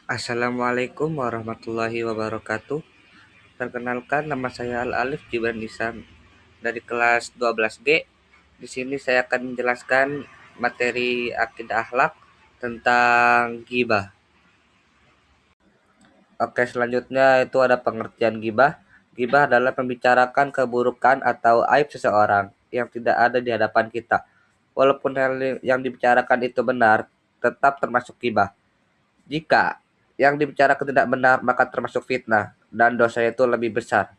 Assalamualaikum warahmatullahi wabarakatuh. Perkenalkan, nama saya Al-Alif Jibran Nisam dari kelas 12G. Di sini saya akan menjelaskan materi akidah akhlak tentang gibah. Oke, selanjutnya itu ada pengertian gibah. Gibah adalah membicarakan keburukan atau aib seseorang yang tidak ada di hadapan kita. Walaupun hal yang dibicarakan itu benar, tetap termasuk gibah. Jika yang dibicarakan tidak benar, maka termasuk fitnah dan dosa itu lebih besar.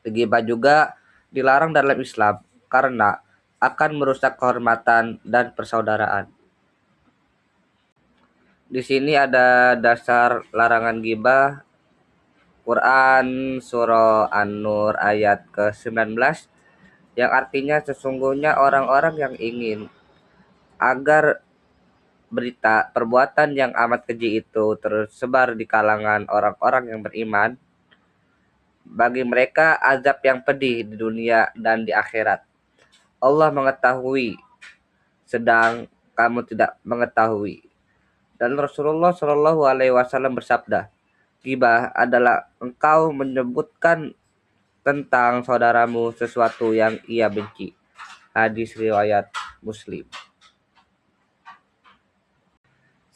Gibah juga dilarang dalam Islam karena akan merusak kehormatan dan persaudaraan. Di sini ada dasar larangan gibah Quran Surah An-Nur ayat ke-19 yang artinya sesungguhnya orang-orang yang ingin agar berita perbuatan yang amat keji itu tersebar di kalangan orang-orang yang beriman, bagi mereka azab yang pedih di dunia dan di akhirat. Allah mengetahui, sedang kamu tidak mengetahui. Dan Rasulullah Shallallahu Alaihi Wasallam bersabda, gibah adalah engkau menyebutkan tentang saudaramu sesuatu yang ia benci. Hadis riwayat Muslim.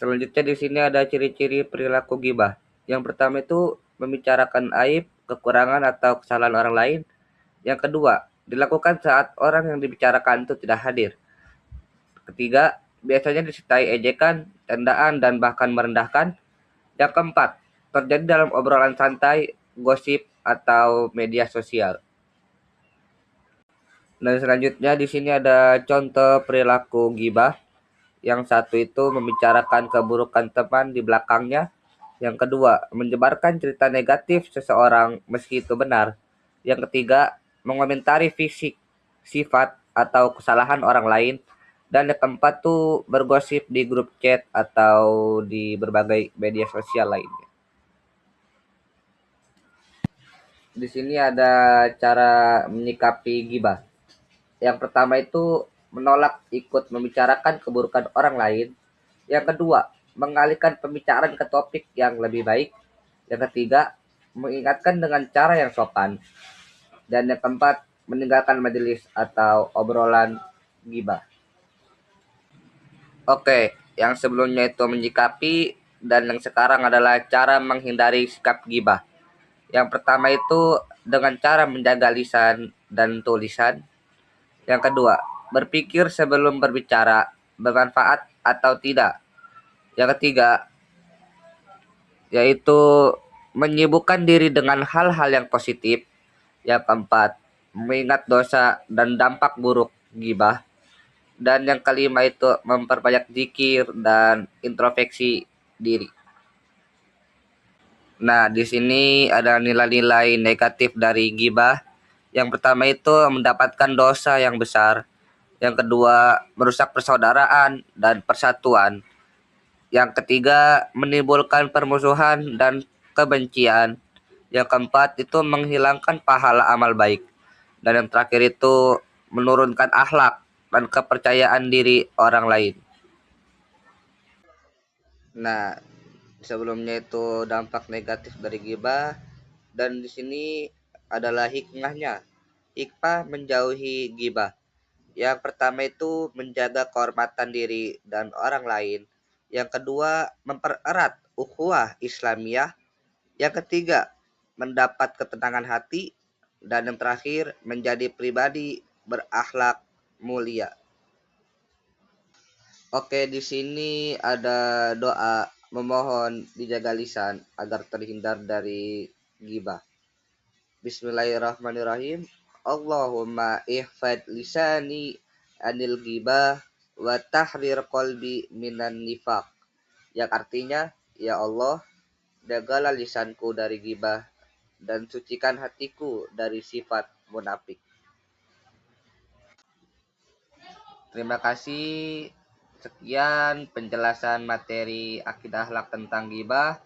Selanjutnya di sini ada ciri-ciri perilaku gibah. Yang pertama itu membicarakan aib, kekurangan atau kesalahan orang lain. Yang kedua, dilakukan saat orang yang dibicarakan itu tidak hadir. Ketiga, biasanya disertai ejekan, candaan, dan bahkan merendahkan. Yang keempat, terjadi dalam obrolan santai, gosip, atau media sosial. Dan selanjutnya di sini ada contoh perilaku gibah. Yang satu itu membicarakan keburukan teman di belakangnya. Yang kedua, menyebarkan cerita negatif seseorang meski itu benar. Yang ketiga, mengomentari fisik, sifat, atau kesalahan orang lain. Dan yang keempat tuh bergosip di grup chat atau di berbagai media sosial lainnya. Di sini ada cara menyikapi gibah. Yang pertama itu menolak ikut membicarakan keburukan orang lain. Yang kedua, mengalihkan pembicaraan ke topik yang lebih baik. Yang ketiga, mengingatkan dengan cara yang sopan. Dan yang keempat, meninggalkan majelis atau obrolan gibah. Oke, yang sebelumnya itu menyikapi dan yang sekarang adalah cara menghindari sikap gibah. Yang pertama itu dengan cara menjaga lisan dan tulisan. Yang kedua, berpikir sebelum berbicara, bermanfaat atau tidak. Yang ketiga, yaitu menyibukkan diri dengan hal-hal yang positif. Yang keempat, mengingat dosa dan dampak buruk gibah. Dan yang kelima itu memperbanyak zikir dan introspeksi diri. Nah, di sini ada nilai-nilai negatif dari gibah. Yang pertama itu mendapatkan dosa yang besar. Yang kedua, merusak persaudaraan dan persatuan. Yang ketiga, menimbulkan permusuhan dan kebencian. Yang keempat, itu menghilangkan pahala amal baik. Dan yang terakhir itu menurunkan akhlak dan kepercayaan diri orang lain. Nah, sebelumnya itu dampak negatif dari ghibah dan di sini adalah hikmahnya. Hikmah menjauhi ghibah. Yang pertama itu menjaga kehormatan diri dan orang lain. Yang kedua, mempererat ukhuwah Islamiyah. Yang ketiga, mendapat ketenangan hati. Dan yang terakhir, menjadi pribadi berakhlak mulia. Oke, di sini ada doa memohon dijaga lisan agar terhindar dari ghibah. Bismillahirrahmanirrahim. Allahumma ihfad lisani anil ghibah wa tahrir qalbi minan nifaq. Yang artinya, ya Allah, jagalah lisanku dari ghibah dan sucikan hatiku dari sifat munafik. Terima kasih. Sekian penjelasan materi akidah akhlak tentang ghibah.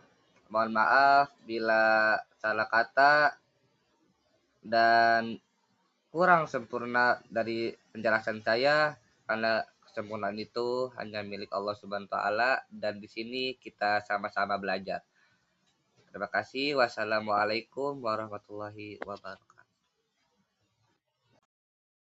Mohon maaf bila salah kata dan kurang sempurna dari penjelasan saya karena kesempurnaan itu hanya milik Allah Subhanahu wa taala dan di sini kita sama-sama belajar. Terima kasih. Wassalamualaikum warahmatullahi wabarakatuh.